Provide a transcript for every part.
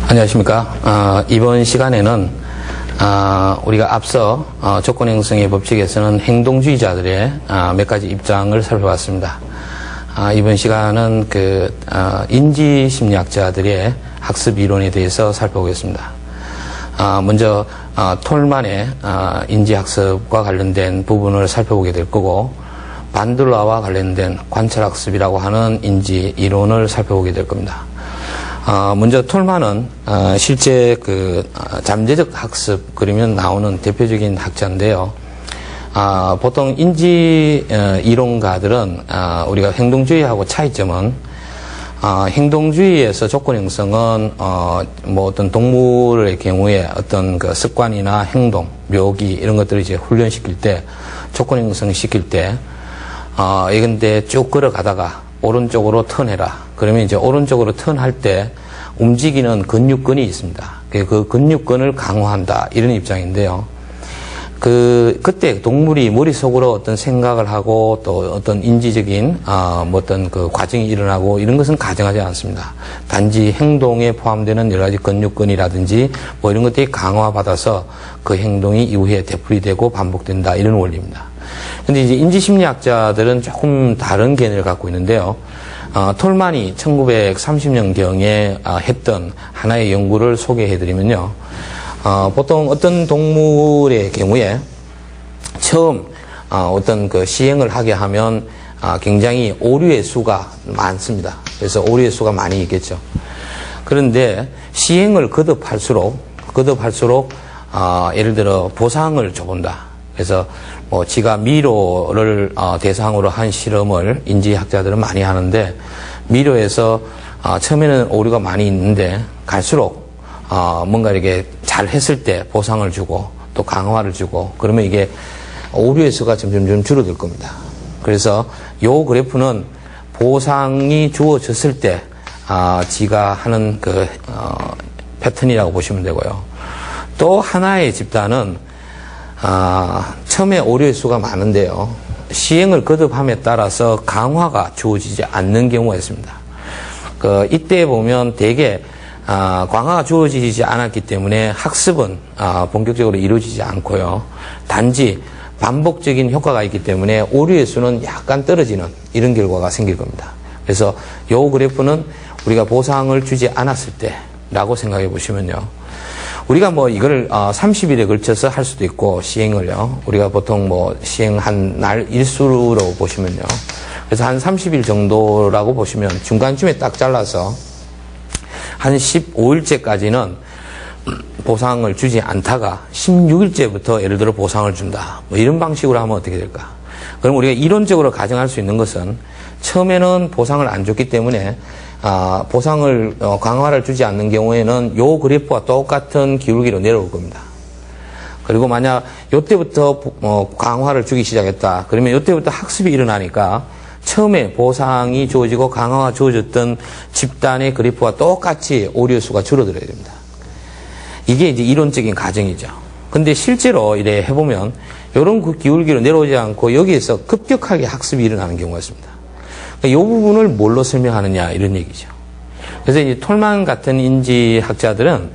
안녕하십니까. 이번 시간에는 우리가 앞서 조건행성의 법칙에서는 행동주의자들의 몇 가지 입장을 살펴봤습니다. 이번 시간은 인지심리학자들의 학습 이론에 대해서 살펴보겠습니다. 먼저 톨만의 인지학습과 관련된 부분을 살펴보게 될 거고, 반들라와 관련된 관찰학습이라고 하는 인지 이론을 살펴보게 될 겁니다. 먼저 톨만은 실제 잠재적 학습 그러면 나오는 대표적인 학자인데요. 보통 인지 이론가들은 우리가 행동주의하고 차이점은 행동주의에서 조건 형성은 어떤 동물의 경우에 어떤 습관이나 행동, 묘기 이런 것들을 이제 훈련시킬 때, 조건 형성시킬 때 이건데 쭉 걸어가다가 오른쪽으로 턴해라. 그러면 이제 오른쪽으로 턴할 때 움직이는 근육근이 있습니다. 그 근육근을 강화한다. 이런 입장인데요. 그때 동물이 머릿속으로 어떤 생각을 하고 또 어떤 인지적인, 어떤 과정이 일어나고 이런 것은 가정하지 않습니다. 단지 행동에 포함되는 여러 가지 근육근이라든지 이런 것들이 강화받아서 그 행동이 이후에 되풀이되고 반복된다. 이런 원리입니다. 근데 이제 인지심리학자들은 조금 다른 개념을 갖고 있는데요. 톨만이 1930년경에 했던 하나의 연구를 소개해드리면요. 보통 어떤 동물의 경우에 처음 어떤 시행을 하게 하면 굉장히 오류의 수가 많습니다. 그래서 오류의 수가 많이 있겠죠. 그런데 시행을 거듭할수록 예를 들어 보상을 줘본다. 그래서 지가 미로를 대상으로 한 실험을 인지학자들은 많이 하는데, 미로에서 처음에는 오류가 많이 있는데 갈수록 뭔가 이렇게 잘 했을 때 보상을 주고 또 강화를 주고 그러면 이게 오류의 수가 점점 줄어들 겁니다. 그래서 요 그래프는 보상이 주어졌을 때 지가 하는 패턴이라고 보시면 되고요. 또 하나의 집단은 처음에 오류의 수가 많은데요. 시행을 거듭함에 따라서 강화가 주어지지 않는 경우가 있습니다. 이때 보면 대개 강화가 주어지지 않았기 때문에 학습은 본격적으로 이루어지지 않고요. 단지 반복적인 효과가 있기 때문에 오류의 수는 약간 떨어지는 이런 결과가 생길 겁니다. 그래서 이 그래프는 우리가 보상을 주지 않았을 때라고 생각해 보시면요. 우리가 이걸 30일에 걸쳐서 할 수도 있고, 시행을요. 우리가 보통 시행한 날 일수로 보시면요. 그래서 한 30일 정도라고 보시면 중간쯤에 딱 잘라서 한 15일째까지는 보상을 주지 않다가 16일째부터 예를 들어 보상을 준다. 이런 방식으로 하면 어떻게 될까? 그럼 우리가 이론적으로 가정할 수 있는 것은 처음에는 보상을 안 줬기 때문에 보상을 강화를 주지 않는 경우에는 요 그래프와 똑같은 기울기로 내려올 겁니다. 그리고 만약 요때부터 강화를 주기 시작했다. 그러면 요때부터 학습이 일어나니까 처음에 보상이 주어지고 강화가 주어졌던 집단의 그래프와 똑같이 오류 수가 줄어들어야 됩니다. 이게 이제 이론적인 가정이죠. 근데 실제로 이래 해보면 요런 기울기로 내려오지 않고 여기에서 급격하게 학습이 일어나는 경우가 있습니다. 이 부분을 뭘로 설명하느냐 이런 얘기죠. 그래서 이제 톨만 같은 인지학자들은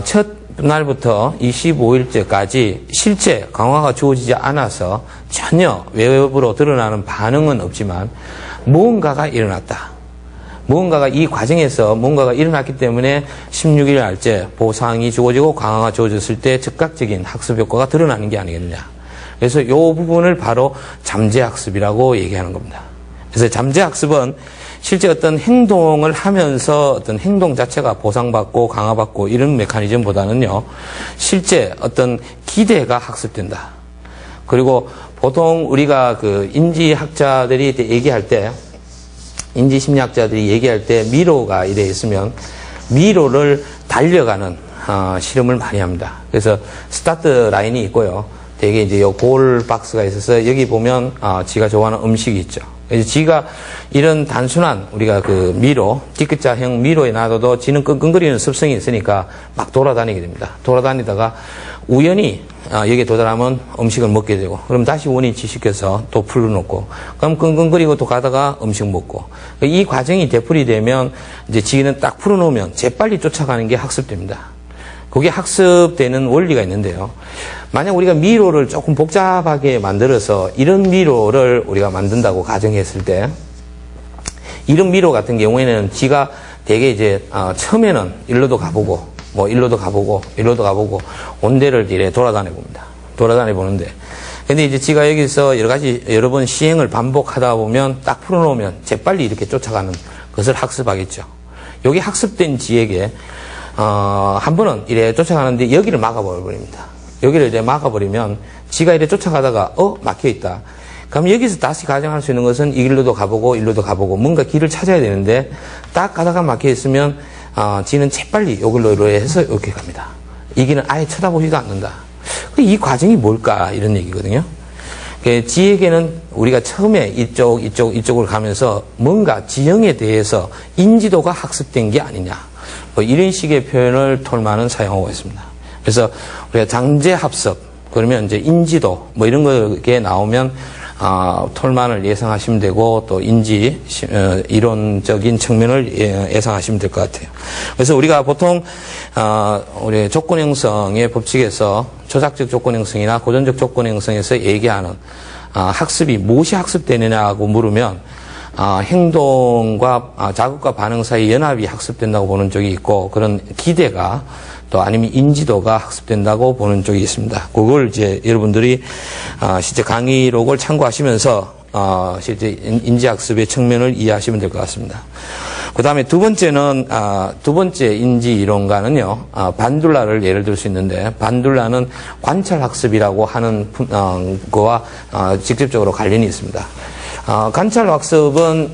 첫 날부터 25일째까지 실제 강화가 주어지지 않아서 전혀 외부로 드러나는 반응은 없지만 무언가가 일어났다. 무언가가 이 과정에서 뭔가가 일어났기 때문에 16일 날째 보상이 주어지고 강화가 주어졌을 때 즉각적인 학습 효과가 드러나는 게 아니겠느냐. 그래서 이 부분을 바로 잠재학습이라고 얘기하는 겁니다. 그래서 잠재학습은 실제 어떤 행동을 하면서 어떤 행동 자체가 보상받고 강화받고 이런 메커니즘보다는요, 실제 어떤 기대가 학습된다. 그리고 보통 우리가 인지학자들이 얘기할 때, 인지심리학자들이 얘기할 때 미로가 이래 있으면 미로를 달려가는 실험을 많이 합니다. 그래서 스타트 라인이 있고요. 되게 이제 요 골 박스가 있어서 여기 보면 지가 좋아하는 음식이 있죠. 그래서 지가 이런 단순한 우리가 미로, D자형 미로에 놔둬도 지는 끙끙거리는 습성이 있으니까 막 돌아다니게 됩니다. 돌아다니다가 우연히 여기에 도달하면 음식을 먹게 되고, 그럼 다시 원위치시켜서 또 풀어놓고, 그럼 끙끙거리고 또 가다가 음식 먹고, 이 과정이 되풀이 되면 이제 지는 딱 풀어놓으면 재빨리 쫓아가는 게 학습됩니다. 그게 학습되는 원리가 있는데요. 만약 우리가 미로를 조금 복잡하게 만들어서 이런 미로를 우리가 만든다고 가정했을 때, 이런 미로 같은 경우에는 지가 되게 이제 처음에는 일로도 가보고 뭐 일로도 가보고 일로도 가보고 온 데를 이래 돌아다녀 봅니다. 돌아다녀 보는데, 근데 이제 지가 여기서 여러 번 시행을 반복하다 보면 딱 풀어놓으면 재빨리 이렇게 쫓아가는 것을 학습하겠죠. 여기 학습된 지에게 한 번은 이래 쫓아가는데 여기를 막아버립니다. 여기를 이제 막아버리면 지가 이래 쫓아가다가 막혀있다. 그럼 여기서 다시 가정할 수 있는 것은 이 길로도 가보고 일로도 가보고 뭔가 길을 찾아야 되는데 딱 가다가 막혀있으면 지는 재빨리 요길로 해서 이렇게 갑니다. 이 길은 아예 쳐다보지도 않는다. 이 과정이 뭘까 이런 얘기거든요. 지에게는 우리가 처음에 이쪽을 가면서 뭔가 지형에 대해서 인지도가 학습된 게 아니냐, 뭐 이런 식의 표현을 톨만은 사용하고 있습니다. 그래서 우리가 장제합습 그러면 이제 인지도 뭐 이런 게 나오면 톨만을 예상하시면 되고 또 인지 이론적인 측면을 예상하시면 될 것 같아요. 그래서 우리가 보통 우리 조건 형성의 법칙에서 조작적 조건 형성이나 고전적 조건 형성에서 얘기하는 학습이 무엇이 학습되느냐고 물으면 행동과 자극과 반응 사이 연합이 학습된다고 보는 쪽이 있고, 그런 기대가 또 아니면 인지도가 학습된다고 보는 쪽이 있습니다. 그걸 이제 여러분들이 실제 강의록을 참고하시면서 실제 인지학습의 측면을 이해하시면 될 것 같습니다. 그 다음에 두 번째 인지 이론가는요, 반둘라를 예를 들 수 있는데, 반둘라는 관찰학습이라고 하는 거와 직접적으로 관련이 있습니다. 관찰학습은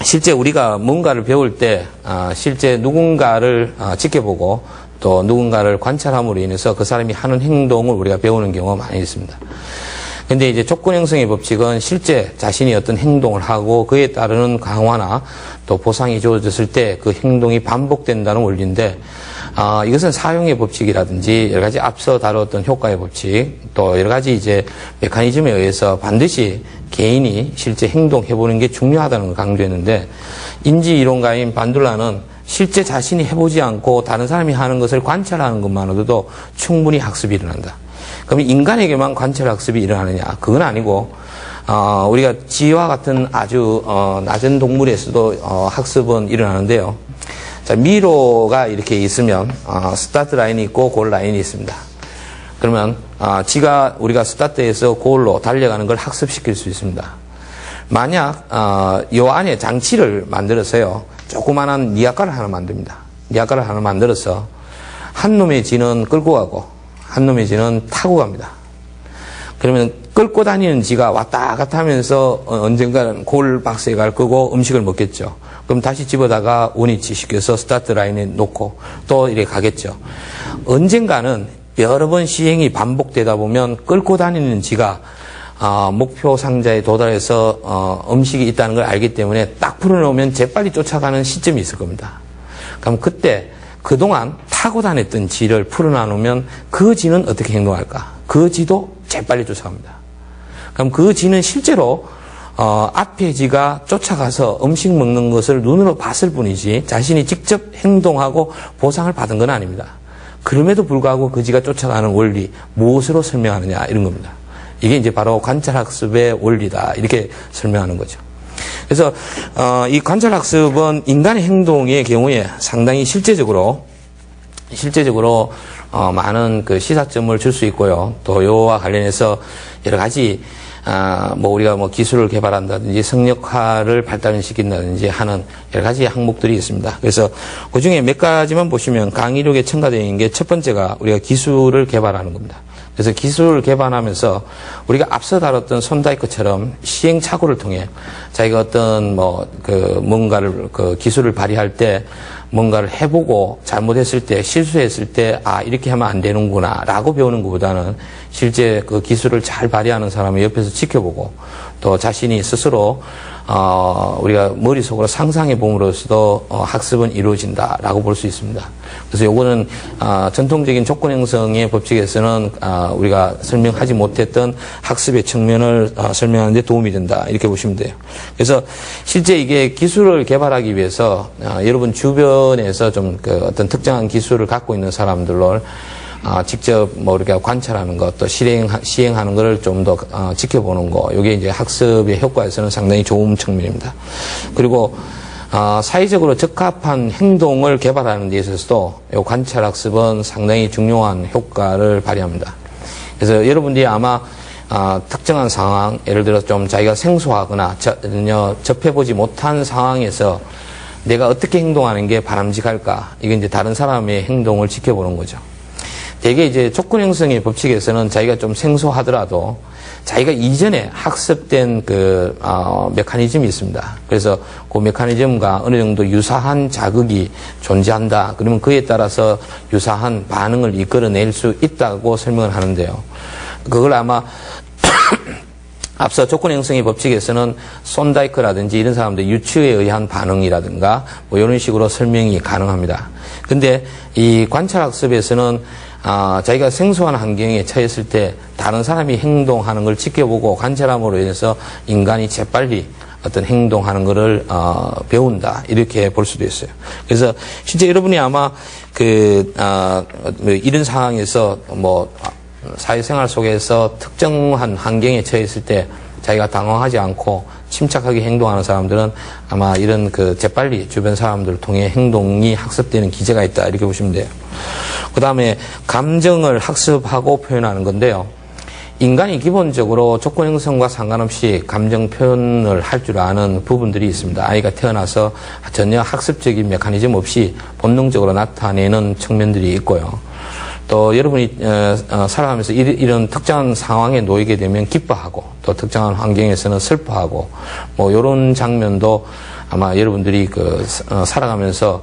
실제 우리가 뭔가를 배울 때 실제 누군가를 지켜보고 또 누군가를 관찰함으로 인해서 그 사람이 하는 행동을 우리가 배우는 경우가 많이 있습니다. 근데 이제 조건 형성의 법칙은 실제 자신이 어떤 행동을 하고 그에 따르는 강화나 또 보상이 주어졌을 때 그 행동이 반복된다는 원리인데, 이것은 사용의 법칙이라든지 여러 가지 앞서 다뤘던 효과의 법칙, 또 여러 가지 이제 메커니즘에 의해서 반드시 개인이 실제 행동해보는 게 중요하다는 걸 강조했는데, 인지 이론가인 반둘라는 실제 자신이 해보지 않고 다른 사람이 하는 것을 관찰하는 것만으로도 충분히 학습이 일어난다. 그럼 인간에게만 관찰 학습이 일어나느냐? 그건 아니고, 우리가 쥐와 같은 아주 낮은 동물에서도 학습은 일어나는데요. 자, 미로가 이렇게 있으면 스타트 라인이 있고 골 라인이 있습니다. 그러면 지가 우리가 스타트에서 골로 달려가는 걸 학습시킬 수 있습니다. 만약 요 안에 장치를 만들어서요, 조그만한 니아까를 하나 만듭니다. 니아까를 하나 만들어서 한 놈의 쥐는 끌고 가고 한 놈의 쥐는 타고 갑니다. 그러면 끌고 다니는 쥐가 왔다 갔다 하면서 언젠가는 골 박스에 갈 거고 음식을 먹겠죠. 그럼 다시 집어다가 원위치 시켜서 스타트 라인에 놓고 또 이렇게 가겠죠. 언젠가는 여러 번 시행이 반복되다 보면 끌고 다니는 쥐가 목표 상자에 도달해서 음식이 있다는 걸 알기 때문에 딱 풀어놓으면 재빨리 쫓아가는 시점이 있을 겁니다. 그럼 그때 그동안 타고 다녔던 쥐를 풀어놔놓으면 그 쥐는 어떻게 행동할까? 그 쥐도 재빨리 쫓아갑니다. 그럼 그 쥐는 실제로 앞에 쥐가 쫓아가서 음식 먹는 것을 눈으로 봤을 뿐이지 자신이 직접 행동하고 보상을 받은 건 아닙니다. 그럼에도 불구하고 그 쥐가 쫓아가는 원리, 무엇으로 설명하느냐 이런 겁니다. 이게 이제 바로 관찰학습의 원리다, 이렇게 설명하는 거죠. 그래서 이 관찰학습은 인간의 행동의 경우에 상당히 실제적으로 많은 그 시사점을 줄 수 있고요. 또 요와 관련해서 여러 가지 뭐 우리가 뭐 기술을 개발한다든지 성역화를 발달시킨다든지 하는 여러 가지 항목들이 있습니다. 그래서 그 중에 몇 가지만 보시면 강의록에 첨가되어 있는 게 첫 번째가 우리가 기술을 개발하는 겁니다. 그래서 기술을 개발하면서 우리가 앞서 다뤘던 손다이크처럼 시행착오를 통해 자기가 어떤 뭔가를 기술을 발휘할 때 뭔가를 해보고 잘못했을 때, 실수했을 때, 아, 이렇게 하면 안 되는구나, 라고 배우는 것보다는 실제 그 기술을 잘 발휘하는 사람을 옆에서 지켜보고 또 자신이 스스로 우리가 머릿속으로 상상해 봄으로써도 학습은 이루어진다라고 볼 수 있습니다. 그래서 요거는 전통적인 조건 형성의 법칙에서는 우리가 설명하지 못했던 학습의 측면을 설명하는 데 도움이 된다, 이렇게 보시면 돼요. 그래서 실제 이게 기술을 개발하기 위해서 여러분 주변에서 좀 그 어떤 특정한 기술을 갖고 있는 사람들로 직접 뭐 이렇게 관찰하는 것, 또 시행하는 것을 좀 더 지켜보는 거, 이게 이제 학습의 효과에서는 상당히 좋은 측면입니다. 그리고 사회적으로 적합한 행동을 개발하는 데 있어서도 이 관찰 학습은 상당히 중요한 효과를 발휘합니다. 그래서 여러분들이 아마 특정한 상황, 예를 들어 좀 자기가 생소하거나 전혀 접해보지 못한 상황에서 내가 어떻게 행동하는 게 바람직할까, 이게 이제 다른 사람의 행동을 지켜보는 거죠. 대개 이제 조건 형성의 법칙에서는 자기가 좀 생소하더라도 자기가 이전에 학습된 그 메커니즘이 있습니다. 그래서 그 메커니즘과 어느 정도 유사한 자극이 존재한다, 그러면 그에 따라서 유사한 반응을 이끌어낼 수 있다고 설명을 하는데요. 그걸 아마 앞서 조건 형성의 법칙에서는 손다이크라든지 이런 사람들 유추에 의한 반응이라든가 뭐 이런 식으로 설명이 가능합니다. 근데 이 관찰학습에서는 자기가 생소한 환경에 처했을 때 다른 사람이 행동하는 걸 지켜보고 관찰함으로 인해서 인간이 재빨리 어떤 행동하는 것을 배운다, 이렇게 볼 수도 있어요. 그래서 실제 여러분이 아마 이런 상황에서 뭐 사회생활 속에서 특정한 환경에 처했을 때 자기가 당황하지 않고 침착하게 행동하는 사람들은 아마 이런 재빨리 주변 사람들을 통해 행동이 학습되는 기제가 있다, 이렇게 보시면 돼요. 그 다음에 감정을 학습하고 표현하는 건데요. 인간이 기본적으로 조건 형성과 상관없이 감정 표현을 할 줄 아는 부분들이 있습니다. 아이가 태어나서 전혀 학습적인 메커니즘 없이 본능적으로 나타내는 측면들이 있고요. 또 여러분이 살아가면서 이런 특정한 상황에 놓이게 되면 기뻐하고, 또 특정한 환경에서는 슬퍼하고, 뭐 이런 장면도 아마 여러분들이 살아가면서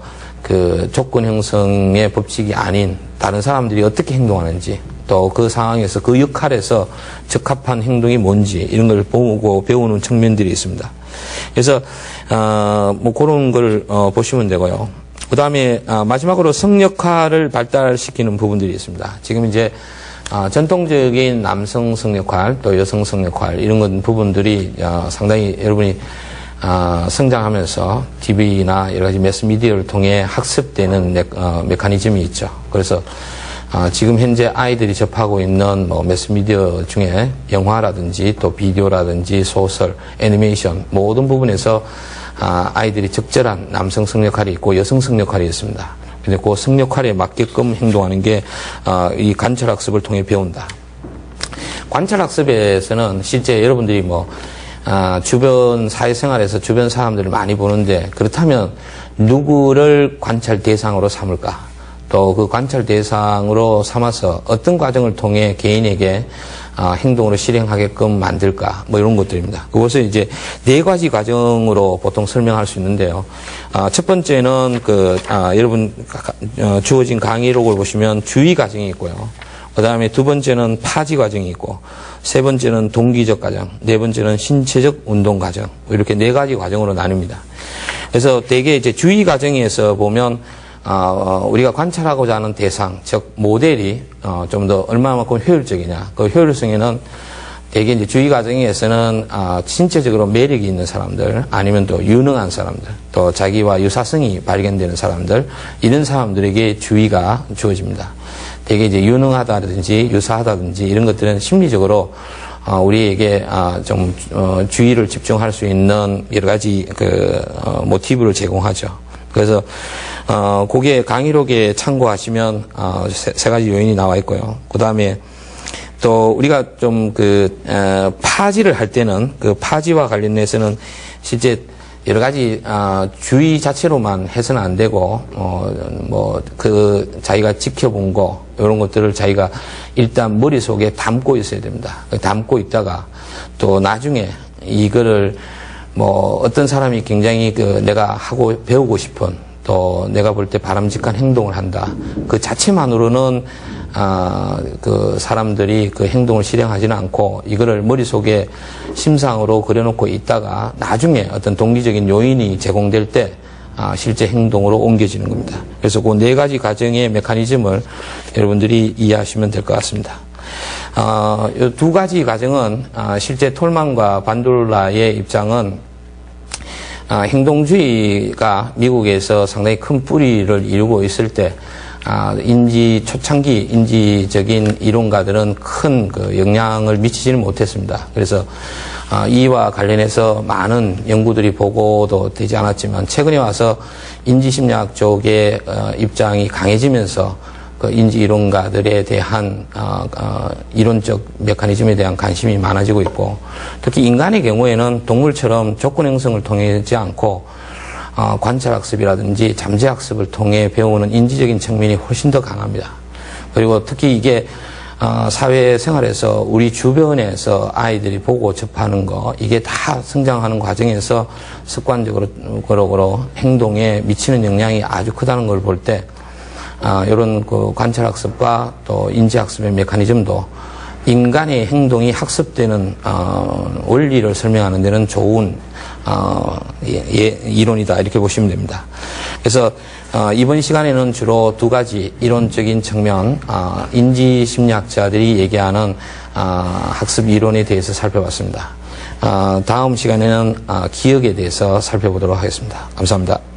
조건 형성의 법칙이 아닌 다른 사람들이 어떻게 행동하는지, 또 그 상황에서 그 역할에서 적합한 행동이 뭔지, 이런 걸 보고 배우는 측면들이 있습니다. 그래서 뭐 그런 걸 보시면 되고요. 그 다음에 마지막으로 성역할을 발달시키는 부분들이 있습니다. 지금 이제 전통적인 남성 성역할, 또 여성 성역할, 이런 부분들이 상당히 여러분이 성장하면서 TV나 여러 가지 매스미디어를 통해 학습되는 메커니즘이 있죠. 그래서 지금 현재 아이들이 접하고 있는 뭐 매스미디어 중에 영화라든지 또 비디오라든지 소설, 애니메이션 모든 부분에서 아이들이 적절한 남성 성역할이 있고 여성 성역할이 있습니다. 근데 그 성역할에 맞게끔 행동하는 게 이 관찰학습을 통해 배운다. 관찰학습에서는 실제 여러분들이 뭐 주변 사회생활에서 주변 사람들을 많이 보는데, 그렇다면 누구를 관찰 대상으로 삼을까? 또 그 관찰 대상으로 삼아서 어떤 과정을 통해 개인에게 행동으로 실행하게끔 만들까, 뭐 이런 것들입니다. 그것을 이제 4가지 과정으로 보통 설명할 수 있는데요. 첫 번째는 여러분 주어진 강의록을 보시면 주의 과정이 있고요. 그 다음에 2번째는 파지 과정이 있고, 3번째는 동기적 과정, 4번째는 신체적 운동 과정, 이렇게 4가지 과정으로 나뉩니다. 그래서 대개 이제 주의 과정에서 보면 우리가 관찰하고자 하는 대상, 즉 모델이 좀 더 얼마만큼 효율적이냐, 그 효율성에는 대개 이제 주의 과정에서는 신체적으로 매력이 있는 사람들, 아니면 또 유능한 사람들, 또 자기와 유사성이 발견되는 사람들, 이런 사람들에게 주의가 주어집니다. 대개 이제 유능하다든지 유사하다든지 이런 것들은 심리적으로 우리에게 좀 주의를 집중할 수 있는 여러 가지 모티브를 제공하죠. 그래서 그게 강의록에 참고하시면 세 가지 요인이 나와 있고요. 그 다음에 또 우리가 좀 파지를 할 때는 그 파지와 관련해서는 실제 여러 가지 주의 자체로만 해서는 안 되고 자기가 지켜본 거, 이런 것들을 자기가 일단 머릿속에 담고 있어야 됩니다. 담고 있다가 또 나중에 이거를 뭐 어떤 사람이 굉장히 내가 하고 배우고 싶은, 또 내가 볼 때 바람직한 행동을 한다. 그 자체만으로는 그 사람들이 그 행동을 실행하지는 않고 이거를 머릿속에 심상으로 그려놓고 있다가 나중에 어떤 동기적인 요인이 제공될 때 실제 행동으로 옮겨지는 겁니다. 그래서 그 네 가지 과정의 메커니즘을 여러분들이 이해하시면 될 것 같습니다. 이 두 가지 과정은 실제 톨만과 반둘라의 입장은 행동주의가 미국에서 상당히 큰 뿌리를 이루고 있을 때 초창기 인지적인 이론가들은 큰 그 영향을 미치지는 못했습니다. 그래서 이와 관련해서 많은 연구들이 보고도 되지 않았지만 최근에 와서 인지심리학 쪽의 입장이 강해지면서 그 인지이론가들에 대한 이론적 메커니즘에 대한 관심이 많아지고 있고, 특히 인간의 경우에는 동물처럼 조건 형성을 통하지 않고 관찰학습이라든지 잠재학습을 통해 배우는 인지적인 측면이 훨씬 더 강합니다. 그리고 특히 이게 사회생활에서 우리 주변에서 아이들이 보고 접하는 거, 이게 다 성장하는 과정에서 습관적으로 행동에 미치는 영향이 아주 크다는 걸 볼 때 이런 그 관찰학습과 또 인지학습의 메커니즘도 인간의 행동이 학습되는 원리를 설명하는 데는 좋은 이론이다, 이렇게 보시면 됩니다. 그래서 이번 시간에는 주로 두 가지 이론적인 측면, 인지심리학자들이 얘기하는 학습 이론에 대해서 살펴봤습니다. 다음 시간에는 기억에 대해서 살펴보도록 하겠습니다. 감사합니다.